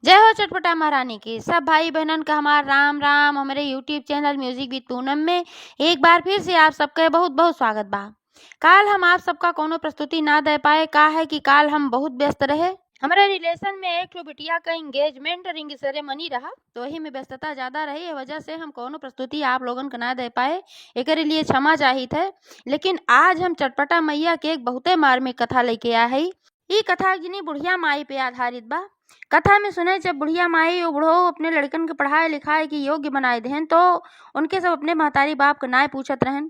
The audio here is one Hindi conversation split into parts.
जय हो चटपटा महारानी की। सब भाई बहनन का हमार राम राम। हमारे YouTube channel music with Poonam में एक बार फिर से आप सबके बहुत बहुत स्वागत बा। काल हम आप सबका कोनो प्रस्तुति ना दे पाए, का है कि काल हम बहुत व्यस्त रहे। हमारे रिलेशन में एक बिटिया का एंगेजमेंट रिंग सेरेमनी रहा, तो वही में व्यस्तता ज्यादा रही है, वजह से हम कोनो प्रस्तुति आप लोगन को ना दे पाए। एक लिए क्षमा चाहिए थे। लेकिन आज हम चटपटा मैया के एक बहुते मार्मिक कथा लेके आए है। ई कथा जिनी बुढ़िया माई पे आधारित बा। कथा में सुने जब बुढ़िया माई और बुढ़ो अपने लड़कन के पढ़ाए लिखाए की योग्य बनाए देहन, तो उनके सब अपने महतारी बाप के ना पूछत रहन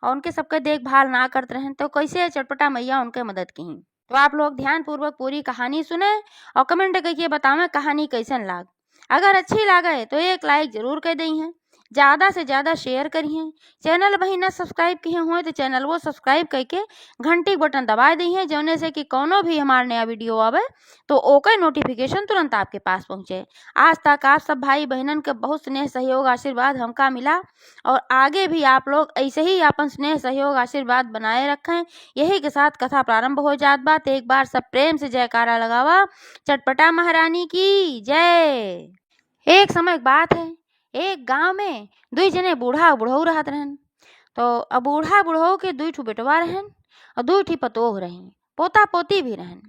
और उनके सबके देखभाल ना करत रहन, तो कैसे चटपटा मैया उनके मदद की। तो आप लोग ध्यान पूर्वक पूरी कहानी सुने और कमेंट करके बतावें कहानी कैसन लाग। अगर अच्छी लागे तो एक लाइक जरूर कर दी है, ज्यादा से ज्यादा शेयर करिए। चैनल वही ना सब्सक्राइब किए हुए तो चैनल वो सब्सक्राइब करके घंटी बटन दबा दी है, जौने से कि कोनो भी हमारा नया वीडियो आवे तो ओकर नोटिफिकेशन तुरंत आपके पास पहुंचे। आज तक आप सब भाई बहनन के बहुत स्नेह सहयोग आशीर्वाद हमका मिला और आगे भी आप लोग ऐसे ही अपन स्नेह सहयोग आशीर्वाद बनाए रखें। यही के साथ कथा प्रारंभ हो जात बात। एक बार सब प्रेम से जयकारा लगावा। चटपटा महारानी की जय। एक समय एक बात है, एक गांव में दुई जने बूढ़ा बुढ़ऊ रहत रहन। तो अब बूढ़ा बुढ़ऊ के दुई ठो बेटवा रहन और दुई ठी पतोह रहन, पोता पोती भी रहन।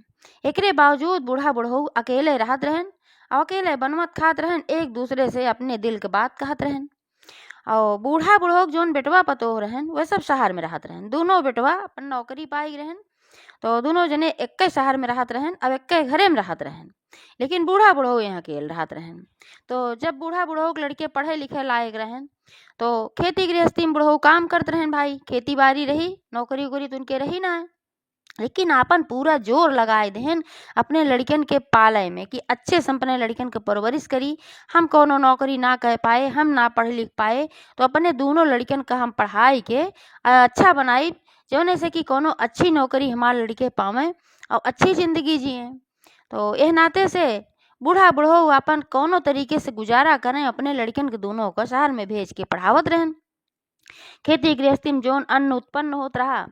एकरे बावजूद बूढ़ा बुढ़ऊ अकेले रहत रहन और अकेले बनमत खात रहन, एक दूसरे से अपने दिल के बात कहत रहन। और बूढ़ा बुढ़ऊ जोन बेटवा पतोह रहन वह सब शहर में रहत रहन। दोनों बेटवा अपन नौकरी पाई रहन, तो दोनों जने एक शहर में रहत रहन, अब एक घरे में रहत रहन। लेकिन बूढ़ा बुढ़ऊ यहाँ अकेले रहत रहन। तो जब बूढ़ा बुढ़ऊ के लड़के पढ़े लिखे लायक रहन, तो खेती गृहस्थी में बुढ़ऊ काम करत रहन। भाई खेती बाड़ी रही, नौकरी उकरी तो उनके रही ना है, लेकिन आपन पूरा जोर लगाए देहन अपने लड़कन के पाले में कि अच्छे से अपने लड़कन के परवरिश करी। हम कोनो नौकरी ना कह पाए, हम ना पढ़ लिख पाए, तो अपने दोनों लड़कन का हम पढ़ाई के अच्छा बनाई, जौने से कि कोनो अच्छी नौकरी हमारे लड़के पावें और अच्छी जिंदगी जिए। तो यह नाते से बूढ़ा बुढ़ऊ अपन कोनो तरीके से गुजारा करें, अपने लड़कन के दोनों को शहर में भेज के पढ़ावत रहन। खेती गृहस्थी में जोन अन्न उत्पन्न होत रहा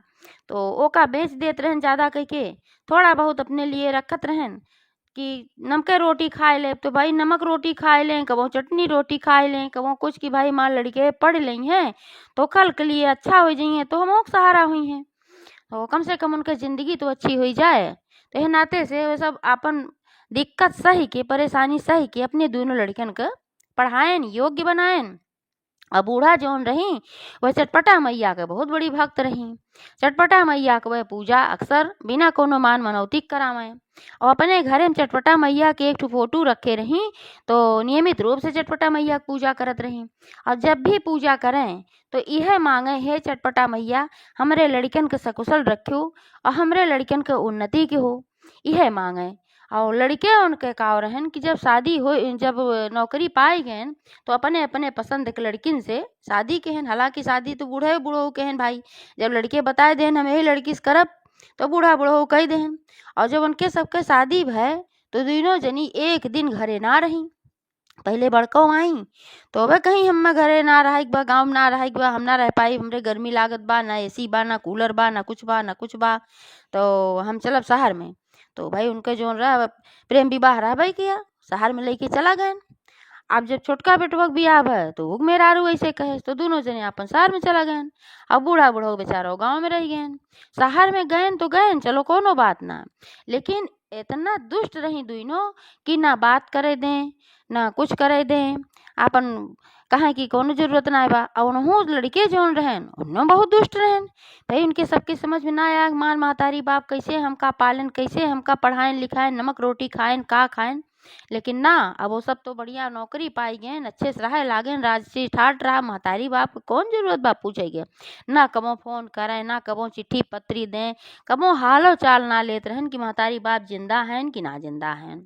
तो ओका बेच देत रहन, ज्यादा करके थोड़ा बहुत अपने लिए रखत रहन कि नमके रोटी खाए ले तो भाई नमक रोटी खाए लें, कबो चटनी रोटी खाए लें, कबो कुछ कि भाई माँ लड़के पढ़ ली हैं तो कल के लिए अच्छा हो जाइए, तो हम सहारा हुई हैं, तो कम से कम उनकी जिंदगी तो अच्छी हो जाए। तो यह नाते से वे सब अपन दिक्कत सही के, परेशानी सही के अपने दोनों लड़कन के पढ़ाएन, योग्य बनाएन। अब बूढ़ा जौन रही वह चटपटा मैया के बहुत बड़ी भक्त रही। चटपटा मैया के वह पूजा अक्सर बिना कोनो मान मनौती करावें और अपने घरे में चटपटा मैया के एक ठो फोटो रखे रही, तो नियमित रूप से चटपटा मैया की पूजा करत रही। और जब भी पूजा करें तो यह मांगे, हे चटपटा मैया हमरे लड़कन के सकुशल रखो और हमरे लड़कन के उन्नति के हो, यह मांगे। और लड़के उनके का रहन कि जब शादी हो, जब नौकरी पाए गए तो अपने अपने पसंद के लड़किन से शादी केहन। हालांकि शादी तो बूढ़े बूढ़ो केहन भाई, जब लड़के बताए देन हम यही लड़की से करब तो बूढ़ा बूढ़ो कह देहन। और जब उनके सबके शादी भय तो दोनों जनी एक दिन घरे ना रही। पहले बड़को आई तो वह कहीं हम घरे ना रह बा, गाँव में ना रह बा, हम ना रह पाई, हमरे गर्मी लागत बा, ना एसी बा, ना कूलर बा, ना कुछ बा, ना कुछ बा, तो हम चलब शहर में। तो भाई उनके जो रहा प्रेम विवाह रहा भाई किया, शहर में लेके चला गए। अब जब छोटका बेटवा के बियाह है तो वो मेरा रू ऐसे कहे, तो दोनों जने अपन शहर में चला गए। अब बूढ़ा बूढ़ो बेचारा गाँव में रह गए। शहर में गए तो गए, चलो कोनो बात ना, लेकिन इतना दुष्ट रही दोनों कि ना बात करे दें ना कुछ करे दें। अपन कहा कि कोनो जरूरत ना बा। और उन्हों लड़के जोन रहन उन्हों बहुत दुष्ट रहन। भाई उनके सबके समझ में ना आया, मार महतारी बाप कैसे हमका पालन, कैसे हमका पढ़ाएं लिखाएं, नमक रोटी खाएं का खाएं। लेकिन ना, अब वो सब तो बढ़िया नौकरी पाई गए, अच्छे से रहे लागे, राजसी ठाट रहा। महतारी बाप कौन जरूरत बा पूछेगे, ना कबो फोन करें, ना कबो चिट्ठी पत्री दें, कबो हालो चाल ना लेत रहन कि महतारी बाप जिंदा हैं कि ना जिंदा हैं।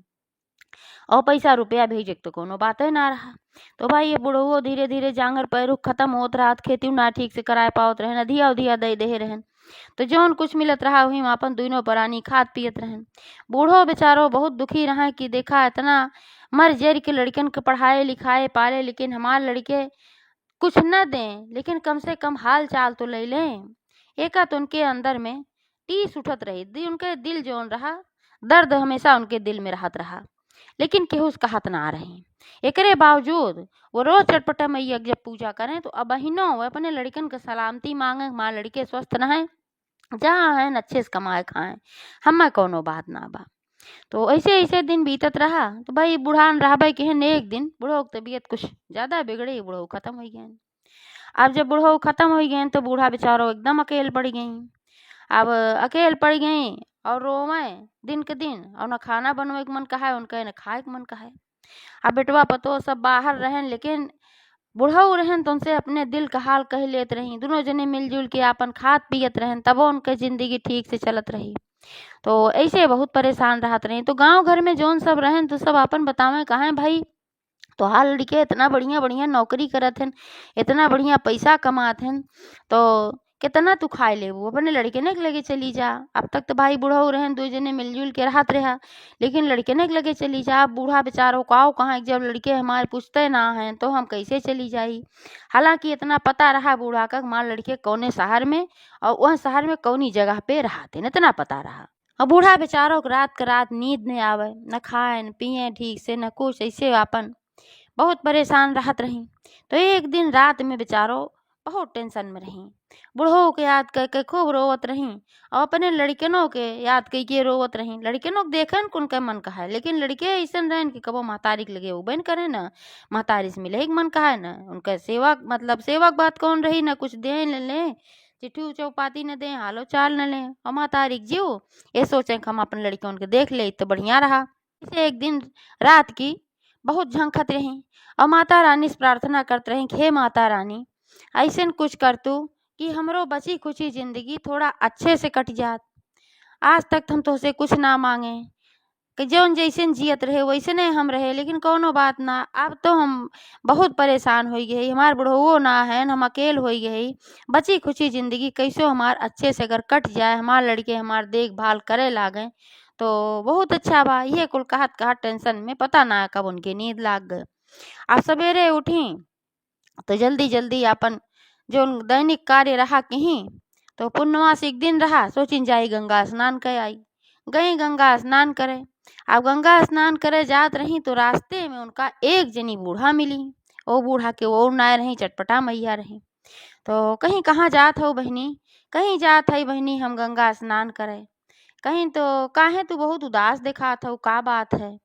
और पैसा रुपया भेजे तो कोनो बात है ना रहा। तो भाई ये बुढ़ो धीरे धीरे जांगर पैरू खत्म होत रहा, खेती ना ठीक से कराए पावत रहन, अधिया उधिया दे दे रहन। तो जौन कुछ मिलत रहा वही अपन दोनों प्राणी खात पियत रहन। बूढ़ो बेचारो बहुत दुखी रहा कि देखा इतना मर जर के लड़कन के पढ़ाए लिखाए पाले, लेकिन हमारे लड़के कुछ न दें, लेकिन कम से कम हाल चाल तो ले लें। एक तो उनके अंदर में टीस उठत रही, उनके दिल जौन रहा, दर्द हमेशा उनके दिल में रहत रहा। लेकिन केहू कहत ना रही। एकरे बावजूद वो रोज चटपटा मैया के जब पूजा करें तो अब बहिनों वो अपने लड़कन के सलामती मांगे, हमारे लड़के स्वस्थ रहें, जहाँ हैं अच्छे से कमाए खाएं, हमें कोनो बात ना बा। तो ऐसे ऐसे दिन बीतत रहा। तो भाई बुढ़ान रहबे केहन, एक दिन बुढ़ो की तबीयत कुछ ज्यादा बिगड़ी, बुढ़ो खत्म हो गए। अब जब बुढ़ो खत्म हो गए तो बूढ़ा बेचारो एकदम अकेल पड़ गई। अब अकेल पड़ गई और रोवे दिन के दिन, और न खाना बनवे के मन कहा उनका, न खाए के मन कहा। अब बेटवा पतो सब बाहर रहन, लेकिन बुढ़ऊ रहन तो उनसे अपने दिल का हाल कह लेत रही। दोनों जने मिलजुल के अपन खात पियत रहन, तबो उनके जिंदगी ठीक से चलत रही। तो ऐसे बहुत परेशान रहत रही। तो गांव घर में जोन सब रहन तो सब अपन बतावे कहा भाई तोहार लड़के इतना बढ़िया बढ़िया नौकरी करत हन, इतना बढ़िया पैसा कमात हन, तो कितना तू खाए ले, वो अपने लड़के ने के लगे चली जा। अब तक तो भाई बूढ़ा रहन, दो जने मिलजुल के रहत रहा, लेकिन लड़के ने के लगे चली जा। अब बूढ़ा बेचारो काओ कहाँ, जब लड़के हमारे पूछते ना हैं तो हम कैसे चली जाई। हालांकि इतना पता रहा बूढ़ा का हमारे लड़के कौने शहर में और वह शहर में कौनी जगह पे रहते, इतना पता रहा। और बूढ़ा बेचारों को रात का रात नींद नहीं आवे, न खाए न पिए ठीक से, न कुछ, ऐसे अपन बहुत परेशान रहत रही। तो एक दिन रात में बेचारो बहुत टेंशन में रही, बूढ़ो के याद करके खूब रोवत रही और अपने लड़कनों के याद करके रोवत रही। लड़कनों के देखन कुन के मन कहा है, लेकिन लड़के ऐसा रहन कि कबो महतारी के लगे उबन करे न, महतारी से मिले के मन कहा है न, उनका सेवक मतलब सेवक बात कौन रही, न कुछ दे न ले, चिट्ठी चौपाती न दे, हालो चाल न ले, और महतारी के जीव ये सोचे कि हम अपने लड़के उनके देख ले तो बढ़िया रहा। इसे एक दिन रात की बहुत झंखत रही और माता रानी से प्रार्थना करते रही कि हे माता रानी ऐसे कुछ कर तू कि हमरो बची खुची जिंदगी थोड़ा अच्छे से कट जात। आज तक हम तुझसे कुछ ना मांगे कि जौन जैसे जियत रहे वैसे नहीं हम रहे, लेकिन कोनो बात ना, अब तो हम बहुत परेशान हो गए, हमार बुढ़ो ना है, हम अकेल हो गए, बची खुची जिंदगी कैसो हमार अच्छे से अगर कट जाए, हमार लड़के हमार देखभाल करे लागे तो बहुत अच्छा बा। ये कुल कहत कहत टेंशन में पता ना कब उनकी नींद लाग गए। अब सवेरे उठी तो जल्दी जल्दी अपन जो दैनिक कार्य रहा कहीं, तो पूर्णमासी दिन रहा, सोचिन जाई गंगा स्नान कर आई। गई गंगा स्नान करे। अब गंगा स्नान करे जात रही तो रास्ते में उनका एक जनी बूढ़ा मिली। वो बूढ़ा के वो नाय रही, चटपटा मैया रही। तो कहीं कहाँ जात हो बहनी, कहीं जात है बहनी हम गंगा स्नान करे, कहीं तो काहे तू बहुत उदास दिखात हो, का बात है।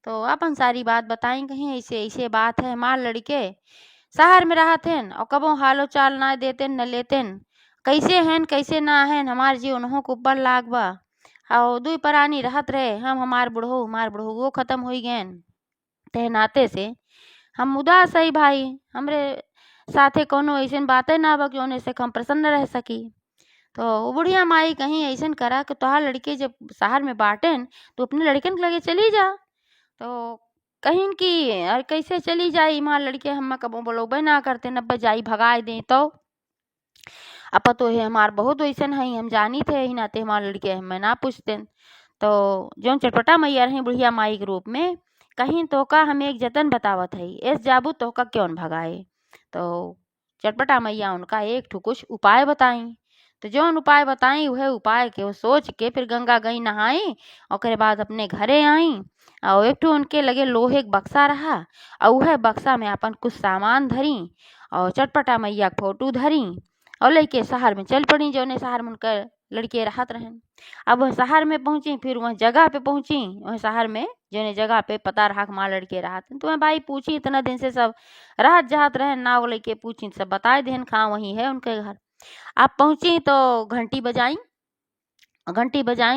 तो अपन सारी बात बताई, कहीं ऐसे ऐसे बात है, हमार लड़के शहर में रहतेन और कबो हालो चाल ना देतेन न लेतेन, कैसे हैं कैसे ना हैं, हमार जी उन्हों के ऊपर लाग बा। और दुई प्राणी रहत रहे, हम हमार बुढ़ो वो खत्म हो गए, ते नाते से हम उदास है भाई, हमरे साथे कोनो ऐसे बातें ना बा कि से हम प्रसन्न रह सकी। तो वो बुढ़िया माई कहीं ऐसे करा कि तोहार लड़के जब शहर में बाटेन तो अपने लड़कन के लगे चली जा। तो कहीं की और कैसे चली जाई, माँ लड़के हम कबो बोलोबे ना करते, न जाई भगाए दें। तो अब तो है हमार बहुत वैसन है, हम जानी थे ही नाते हमारे लड़के हमें ना पूछते। तो जो चटपटा मैया रही बुढ़िया माई के रूप में, कहीं तो का हमें एक जतन बतावत है, ऐस जाबू तो का क्यों भगाए। तो चटपटा मैया उनका एक ठो कुछ उपाय बताई। तो जौन उपाय बताई वह उपाय के वो सोच के फिर गंगा गई नहाई, और बाद अपने घरे आई। और एक ठो उनके लगे लोहे के बक्सा रहा, और वह बक्सा में अपन कुछ सामान धरी और चटपटा मैया फोटो धरी और लेके शहर में चल पड़ी, जौने शहर में उनका लड़के रहत रहन। अब वह शहर में पहुंची, फिर वह जगह पे पहुंची, वह शहर में जौने जगह पे पता रहा कि माँ लड़के रहत। तो मैं भाई पूछी, इतना दिन से सब राहत जहात रहन नाव लेके पूछी, सब बताए देन कहाँ वही है उनके घर। आप पहुंची तो घंटी बजाई,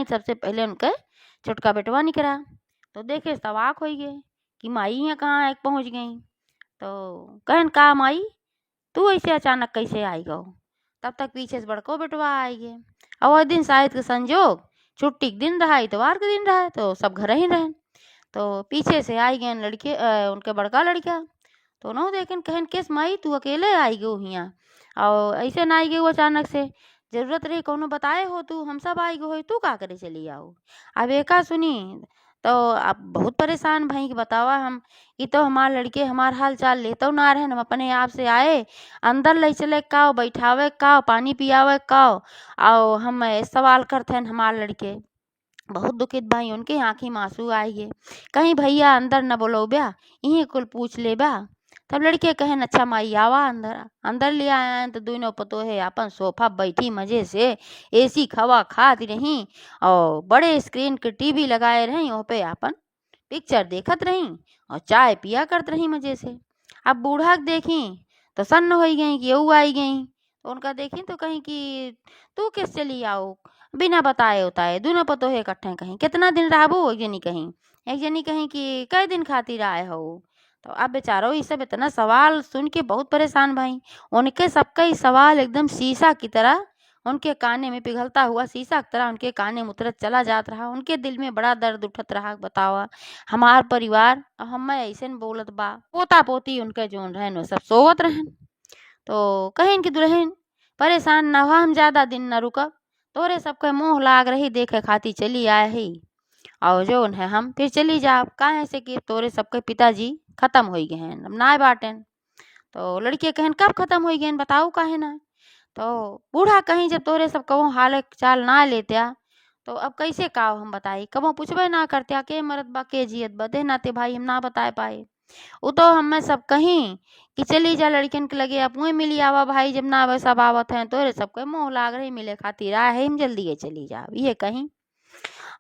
सबसे पहले उनके छोटका बेटवा निकला। तो देखे सवाक हो गए कि माई यहाँ कहाँ है पहुंच गई। तो कहन का माई तू ऐसे अचानक कैसे आई गो। तब तक पीछे से बड़को बेटवा आई गए। और वह दिन शायद के संजोग छुट्टी के दिन रहा, इतवार के दिन रहा, तो सब घर ही रहे। तो पीछे से आई गए लड़के उनके बड़का लड़का। तो न देखें कहन केस माई तू अकेले आई गो यहाँ, और ऐसे ना आई गई अचानक से, जरूरत रही कोनो बताए हो तू, हम सब आई गो हो, तू का करे चली आओ। अब एका सुनी तो आप बहुत परेशान भाई कि बतावा हम कि तो हमार लड़के हमार हाल चाल लेते ना रहे, हम अपने आप से आए अंदर ले चले का बैठावे का पानी पियावे का, और हम सवाल करते हैं हमार लड़के। बहुत दुखित भाई उनके आँखी में आंसू आई गे। कहीं भैया अंदर न बोलो ब्या, यहीं कुल पूछ ले ब्या। तब लड़के कहन अच्छा माई आवा अंदर। अंदर ले आया तो दोनों पतोहे अपन सोफा बैठी मजे से एसी खवा खाती रही और बड़े स्क्रीन के टीवी लगाए रही, वहाँ पे अपन पिक्चर देखत रही और चाय पिया करत रही मजे से। अब बूढ़ा के देखी तो सन्न हो गई कि यऊ आई गई, तो उनका देखी तो कहीं कि तू किस चली आओ बिना बताए उताए। दोनों पतोहे इकट्ठे कहीं कितना दिन रहबो, एक जनी कहीं कि कई दिन खातिर आए हो। तो अब बेचारो ये सब इतना सवाल सुन के बहुत परेशान भाई। उनके सबका ही सवाल एकदम शीशा की तरह उनके काने में पिघलता हुआ शीशा की तरह उनके काने में उतरत चला जात रहा। उनके दिल में बड़ा दर्द उठत रहा। बतावा हमार परिवार हम ऐसे बोलत बा, पोता पोती उनके जोन रहन वो सब सोवत रहन। तो कहिन कि दुल्हन परेशान न हुआ, हम ज्यादा दिन न रुकब, तोरे सबके मोह लाग रही देखे खाती चली आए ही और जो है हम फिर चली जाब। काहे से कि तोरे सबके पिताजी खत्म हो गए हैं, अब ना बाटेन। तो लड़के कहन कब खत्म हो गए बताओ काहे ना। तो बूढ़ा कहीं जब तोरे सब कहो हाल चाल ना लेत्या तो अब कैसे काव हम बताई, कबो पूछबे ना करत्या के मरत बा के जियत बा, दे नाते भाई हम ना बताए पाए। वो तो हमें सब कहीं कि चली जा लड़किन के लगे अब वही मिली आवा भाई, जब ना सब आवत हैं तोरे सबके मोह लाग रही मिले खातिर आए हम जल्दी ये चली जा ये कहीं।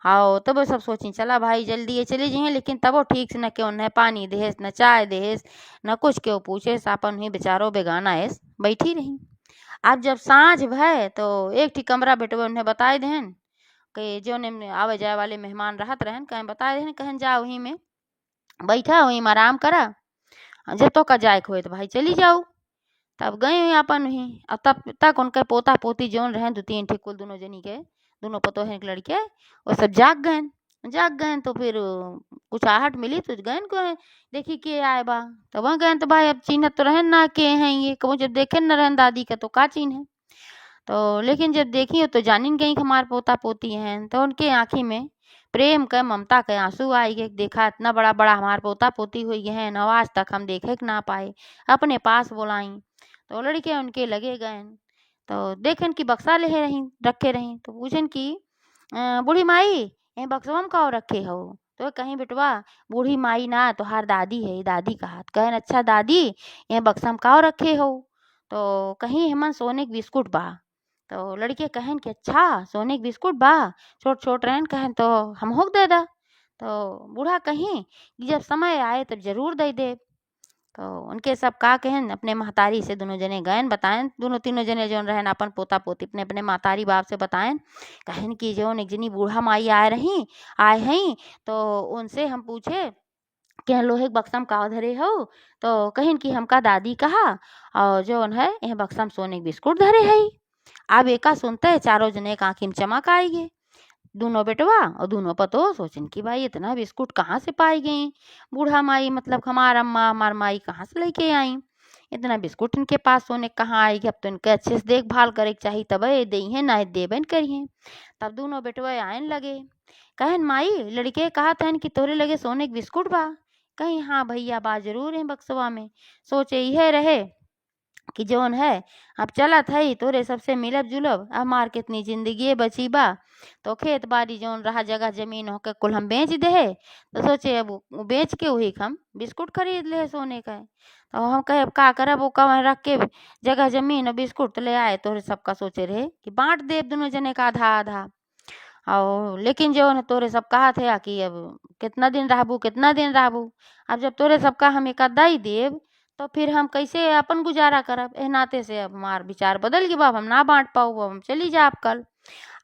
हाँ तब वो सब सोची चला भाई जल्दी ये चली जाइए, लेकिन तब वो ठीक से न क्यों न पानी देहेस न चाय देहेस न कुछ क्यों पूछे, अपन ही बेचारो बेगाना है बैठी रही। अब जब सांझ भय तो एक ठी कमरा बेटवे उन्हें बताए देहन कि जो ने आवे जाए वाले मेहमान रहत रहन, कहें बताए देहन कहन जा वहीं में बैठा वहीं में आराम करा, जब तो का जाए खोए तो भाई चली जाओ। तब गए हुई अपन ही, अब तब तक उनके पोता पोती जोन रहे दो तीन ठिकुल दोनों जनी के दोनों पतोहन के लड़के वो सब जाग गए। तो फिर कुछ आहट मिली तो गए को देखी के आए बा, तो वहाँ गए तो भाई अब चिन्हत तो रहन ना के हैं ये, कबो जब देखे न रहन दादी का तो का चिन्ह है। तो लेकिन जब देखी तो जानिन गई हमार पोता पोती हैं, तो उनके आँखी में प्रेम के ममता के आंसू आई गए। देखा इतना बड़ा बड़ा हमार पोता पोती हुई हैं, आज तक हम देखे ना पाए, अपने पास बोलाई। तो लड़के उनके लगे गए तो देखन की बक्सा ले रही रखे रही, तो पूछन की बूढ़ी माई ये बक्सवा में का रखे हो। तो कहीं बेटवा बूढ़ी माई ना तोहार दादी है, दादी का हाथ कहन अच्छा दादी ये बक्सा में का रखे हो। तो कहीं हेमन सोने के बिस्कुट बा। तो लड़के कहन कि अच्छा सोने के बिस्कुट बा, छोट छोट रहन कहन तो हम होक दे दा। तो बूढ़ा कहीं कि जब समय आए तब जरूर दे दे। तो उनके सब का कहन अपने महतारी से दोनों जने गए बताएं, दोनों तीनों जने जो रहन अपन पोता पोती अपने अपने महतारी बाप से बताएं। कहन कि जो एक जनी बूढ़ा माई आए हैं तो उनसे हम पूछे कि लोहे के बक्सा में का धरे हो। तो कहन कि हमका दादी कहा और जो है यह बक्सा में सोने के बिस्कुट धरे है। अब एका सुनते चारों जने के आँखी में चमक आई गए। दोनों बेटवा और दोनों पतो सोचन कि भाई इतना बिस्कुट कहाँ से पाई गई, बूढ़ा माई मतलब हमार अम्मा हमार माई कहाँ से लेके आई, इतना बिस्कुट इनके पास सोने कहाँ आएगी। अब तो इनके अच्छे से देखभाल करे चाहिए तब ये दई है ना देबन करिए। तब दोनों बेटवा आयन लगे कहन माई लड़के कहा था कि तोरे लगे सोने के बिस्कुट बा। कहीं हाँ भैया बा जरूर है बक्सवा में। सोचे यह रहे कि जोन है अब चलत है तोरे सबसे मिलब जुलब, अब मार कितनी जिंदगी बची बा। तो खेत बाड़ी जोन रहा जगह जमीन होके कुल हम बेच दे। तो सोचे अब वो बेच के वही हम बिस्कुट खरीद ले सोने का। तो हम कहे अब का करब वो कहाँ रख के जगह जमीन और बिस्कुट ले आए। तोरे सबका सोचे रहे कि बांट दे दोनों जने का आधा आधा। और लेकिन जो है तोरे सब कहा थे कि अब कितना दिन रहबू। अब जब तोरे सबका हम एक आधा ही देव तो फिर हम कैसे अपन गुजारा करब। ए नाते से अब हमार विचार बदल गए बाब, हम ना बांट पाऊ, हम चली जाब कल।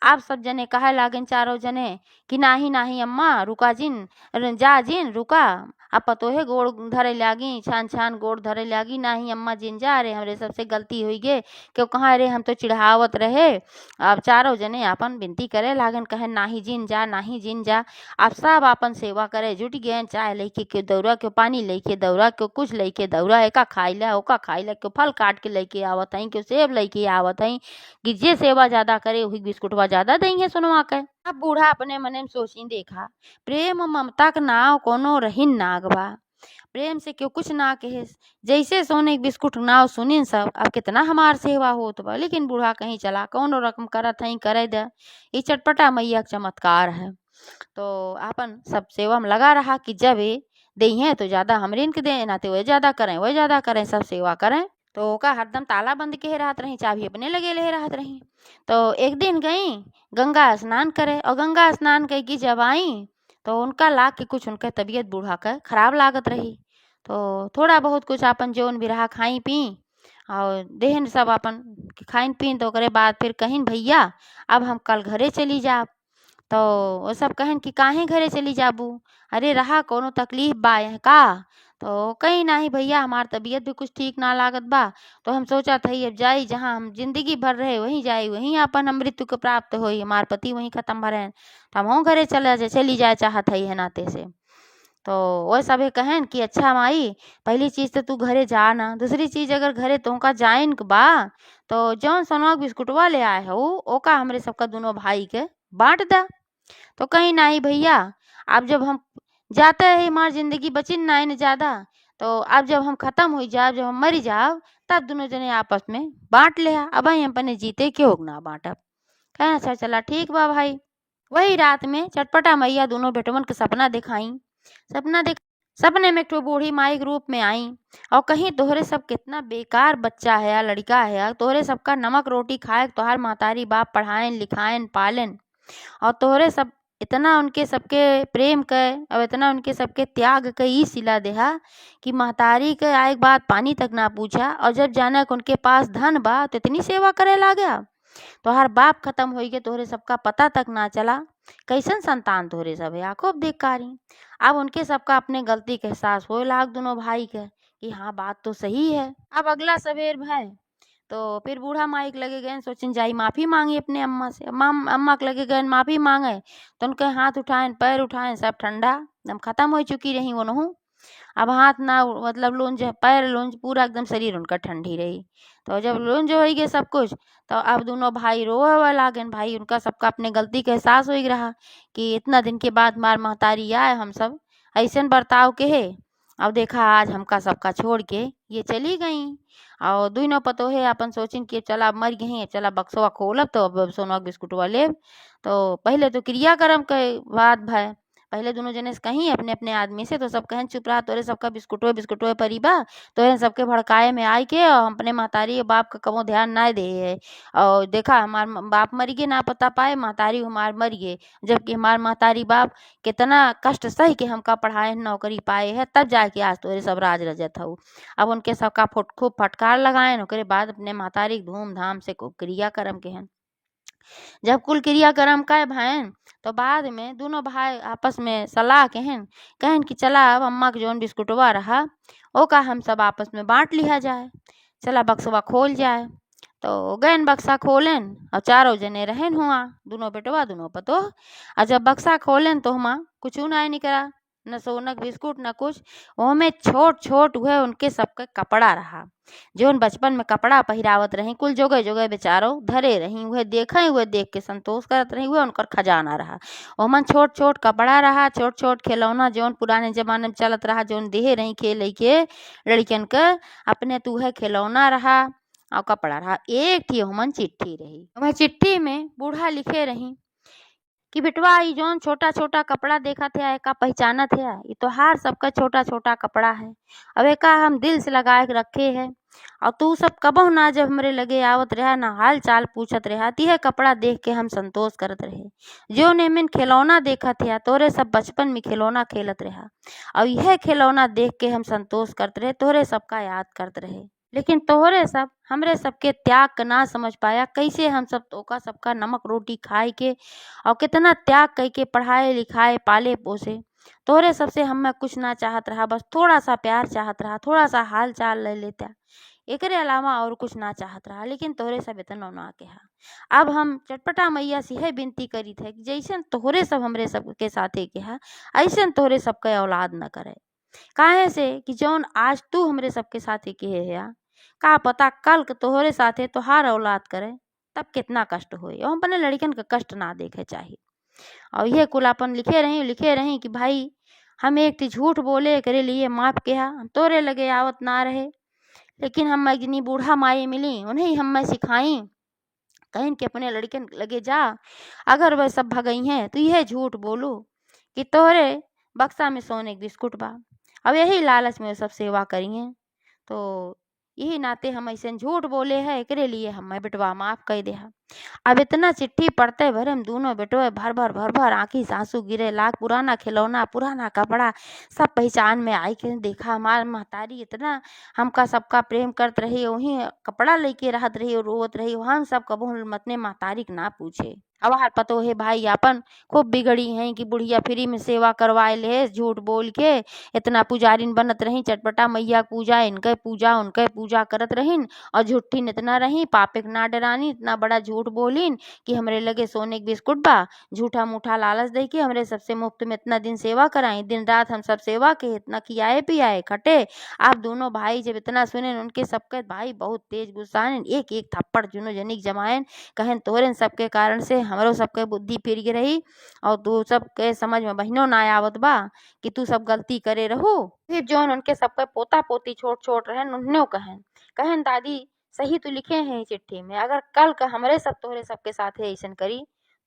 आप सब जने कहे लागन चारों जने कि नाही नाही अम्मा रुका जिन जा जिन रुका। अब पतोहे गोड़ धरे लागी छान छान गोड़ धरे लागी, नाही अम्मा जिन जा रे हमरे सबसे गलती हुई गे क्यों कहाँ रे हम तो चिढ़ावत रहे। अब चारों जने अपन विनती करे लागन कहे नाही जिन जा नाही जिन जा। अब सब अपन सेवा करे जुट गए, चाय लेके क्यों दौरा क्यों पानी लेके दौरा क्यों कुछ लेके दौरा, एका खाई ला ओका खाई ला क्यों फल काट के लेके आवत हई क्यों सेब लेके आवत हई कि जे सेवा ज्यादा करे वही बिस्कुटवा ज्यादा देंगे सुनवा के। अब बूढ़ा अपने मने में सोची देखा प्रेम ममता के नाव कोनो रहीन नाग बा, प्रेम से क्यों कुछ ना कहे। जैसे सोने के बिस्कुट नाव सुनिन सब अब कितना हमार सेवा होत बा, लेकिन बूढ़ा कहीं चला कौनो रकम करत हई करे दे। ये चटपटा मैया के चमत्कार है। तो आपन सब सेवा में लगा रहा कि जब ये दई हैं तो ज़्यादा हमरे इनके दे ना तो वह ज़्यादा करें सब सेवा करें। तो ओका हरदम ताला बंद के रहत रही, चाबी अपने लगे ले रहत रही। तो एक दिन गई गंगा स्नान करे और गंगा स्नान कई की जब आई तो उनका लाग के कुछ उनका तबीयत बूढ़ा का खराब लागत रही। तो थोड़ा बहुत कुछ अपन जोन भी रहा खाई पी और देहन सब अपन खाइन पीन तो करे बाद फिर कहिन भैया अब हम कल घरे चली जाब। तो वो सब कहन कि काहे घरे चली जाबू, अरे रहा कोनो तकलीफ बा है का। तो कहीं नाही भैया हमार तबीयत भी कुछ ठीक ना लागत बा, तो हम सोचा थी अब जाई जहाँ हम जिंदगी भर रहे वहीं जाई, वहीं अपन हम मृत्यु को प्राप्त होई, हमार पति वहीं खत्म भरे तो हम घरे चली जाए चाहत है नाते से। तो वो सभे कहन कि अच्छा माई पहली चीज तो तू घरे जा ना, दूसरी चीज अगर घरे तुमका जाइन के बा तो जौन सोनवा के बिस्कुटवा ले आए हो ओका हमरे सबका दोनों भाई के बांट दा। तो कहीं नहीं भैया अब जब हम जाते हैं हमारी जिंदगी बची ना न ज्यादा, तो अब जब हम खत्म हो जाओ जब हम मर जाओ तब दोनों जने आपस में बांट ले, अब हम अपने जीते क्यों ना बांटब। कहना अच्छा चला ठीक बा भाई। वही रात में चटपटा मैया दोनों बेटवन के सपना दिखाई। सपना देख सपने में एक ठो बूढ़ी माई के रूप में आई और कहीं तोहरे सब कितना बेकार बच्चा है या लड़का है या तोहरे सबका नमक रोटी खाए तोहार महतारी बाप पढ़ाएन लिखाएन पालेन और तोहरे सब इतना उनके सबके प्रेम के और इतना उनके सबके त्याग के ई सिला देहा कि महतारी के आए के बाद पानी तक ना पूछा और जब जाना कि उनके पास धन बा तो इतनी सेवा करे ला गया। तोहार बाप खत्म हो गए तोहरे सबका पता तक ना चला, कैसन संतान तोहरे सब है आखो बेकारी। अब उनके सबका अपने गलती के एहसास हो लाग दोनों भाई के कि हाँ बात तो सही है। अब अगला सवेर भाई तो फिर बूढ़ा माई के लगे गए सोचन जाई माफी मांगी अपने अम्मा से, अम्मा के लगे गए माफी मांगे तो उनके हाथ उठाएं पैर उठाएं सब ठंडा एकदम खत्म हो चुकी रही वो नहू। अब हाथ ना मतलब लूंज पैर लूंज पूरा एकदम शरीर उनका ठंडी रही। तो जब लूंज हो गए सब कुछ तो अब दोनों भाई रोवे लागन, भाई उनका सबका अपने गलती का एहसास हो ही रहा कि इतना दिन के बाद मार महतारी आए हम सब ऐसे बर्ताव के है। अब देखा आज हमका सबका छोड़ के ये चली गई और दोनों पतोहे अपन सोचिन कि चला मर गई चला बक्सवा खोलब तो अब सोना बिस्कुटवा लेब। तो पहले तो क्रियाक्रम के बात भाई पहले दोनों जने से कहीं अपने अपने आदमी से तो सब कहन चुप रहा तोरे सबका बिस्कुटवे परिबा तो सबके भड़काए में आई के और अपने महतारी बाप का कबो ध्यान ना दे है। और देखा हमार बाप मर गए ना पता पाए महतारी हमार मर गए, जबकि हमार महतारी बाप कितना कष्ट सही के हमका पढ़ाए नौकरी पाए है तब जाके आज तोरे सब राज रजत हो। अब उनके सबका खूब फटकार लगाए ओकरे बाद अपने महतारी धूमधाम से क्रियाक्रम के हैं। जब कुल क्रियाक्रम का भाईन तो बाद में दोनों भाई आपस में सलाह कहन कि चला अब अम्मा के जौन बिस्कुटवा रहा ओ का हम सब आपस में बांट लिया जाए, चला बक्सवा खोल जाए। तो गैन बक्सा खोलेन और चारों जने रहन हुआ दोनों बेटवा दोनों पतो। और जब बक्सा खोलेन तो हुआ कुछ ना निकला न सोनक बिस्कुट न कुछ, ओमे छोट छोट हुए उनके सबके कपड़ा रहा जोन बचपन में कपड़ा पहिरावत रही कुल जोगे जोगे बेचारो धरे रही हुए देख के संतोष करत रही हुए उनकर खजाना रहा। ओमन छोट छोट कपड़ा रहा छोट छोट खिलौना जोन पुराने जमाने में चलत रहा जोन देहे रही खेल के लड़कियन के अपने तूहे खिलौना रहा और कपड़ा रहा। एक थी ओमन चिट्ठी रही, वह चिट्ठी में बूढ़ा लिखे रही कि बिटवा ई जोन छोटा छोटा कपड़ा देखा थे एका पहचाना थे ये तोहार सबका छोटा छोटा कपड़ा है, अब एका हम दिल से लगा के रखे है और तू सब कबो ना जब हमरे लगे आवत रहा ना हाल चाल पूछत रहा तीहे कपड़ा देख के हम संतोष करत रहे। जो नेमिन खिलौना देखा थे तोरे सब बचपन में खिलौना खेलत रहा और यह खिलौना देख के हम संतोष करते रहे तोरे सबका याद करते रहे। लेकिन तोहरे सब हमरे सबके त्याग का ना समझ पाया कैसे हम सब तोका सबका नमक रोटी खाए के और कितना त्याग कई के पढ़ाए लिखाए पाले पोसे तोहरे सबसे हमें कुछ ना चाहत रहा, बस थोड़ा सा प्यार चाहत रहा थोड़ा सा हाल चाल ले लेता एकरे अलावा और कुछ ना चाहत रहा। लेकिन तोहरे सब इतना ना कहा। अब हम चटपटा मैया से यह विनती करी थे कि जैसे तोहरे सब हमरे सबके साथे कहा ऐसे तोहरे सबके औलाद न करे, काहे से कि जौन आज तू हमरे सबके साथे कहे है का पता कल के तोहरे साथे तोहार औलाद करे तब कितना कष्ट होए और अपने लड़कन का कष्ट ना देखे चाहिए। और यह कुल अपन लिखे रही कि भाई हम एक थी झूठ बोले करे लिए माफ किया तोरे लगे आवत ना रहे, लेकिन हम अग्नि बूढ़ा माई मिली उन्हें हम सिखाई कहन कि अपने लड़कन लगे जा, अगर वह सब भगई हैं तो यह झूठ बोलो कि तोहरे बक्सा में सोने के बिस्कुट बा। अब यही लालच में वो सब सेवा करी हैं। तो यही नाते हम ऐसे झूठ बोले है, एकरे लिए हमें बेटवा माफ कह दे। अब इतना चिट्ठी पढ़ते भरे हम दोनों बेटवे भर भर आंखी से आंसू गिरे। लाख पुराना खिलौना, पुराना कपड़ा सब पहचान में आई के देखा। हमार महतारी इतना हमका सबका प्रेम करत रही, वही कपड़ा लेके रहत रही और रोवत रही। हम सब कबो मतने महतारी के ना पूछे। अब हार पतो है भाई आपन खूब बिगड़ी हैं कि बुढ़िया फ्री में सेवा करवाए ले झूठ बोल के। इतना पुजारिन बनत रही, चटपटा मैया पूजा इनके पूजा उनके पूजा करत रहीन और झूठीन इतना रही, पापे के ना डरानी, इतना बड़ा झूठ बोलीन कि हमरे लगे सोने के बिस्कुट बा। झूठा मूठा लालच दे के हमरे सबसे मुफ्त में इतना दिन सेवा कराई। दिन रात हम सब सेवा के इतना खियाए पियाए खटे। आप दोनों भाई जब इतना सुने उनके सबके भाई बहुत तेज गुस्साएन, एक एक थप्पड़ जुनो जनिक जमाएन। कहन तोहरे सबके कारण से हमरो सबके बुद्धि फिर गई रही और तू सबके समझ में बहिनो ना आवत बा कि तू सब गलती करे रहो। फिर जौन उनके सबके पोता पोती छोट छोट रहन उन्होंने कहन कहन दादी सही तो लिखे हैं चिट्ठी में, अगर कल का हमरे सब तोहरे सबके साथ ऐसन करी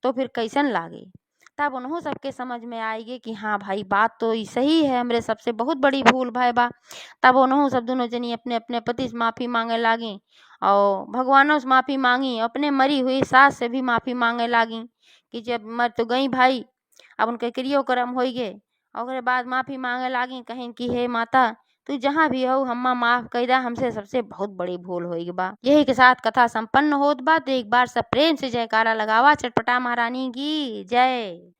तो फिर कैसन लागे। तब उन्हों सबके समझ में आएगी कि हाँ भाई बात तो ई सही है, हमरे सबसे बहुत बड़ी भूल भाई बा। तब उन्हों सब दोनों जनी अपने अपने पति से माफी मांगे लागी और भगवानों से माफी मांगी, अपने मरी हुई सास से भी माफी मांगे लागी कि जब मर तो गई भाई, अब उनके क्रियो कर्म हो गए। और बाद माफी मांगे लागी, कहें कि हे माता तू जहाँ भी हो हम्मा माफ कर दा, हमसे सबसे बहुत बड़ी भूल होई बा। यही के साथ कथा संपन्न होत बा। तो एक बार सब प्रेम से जयकारा लगावा चटपटा महारानी की जय।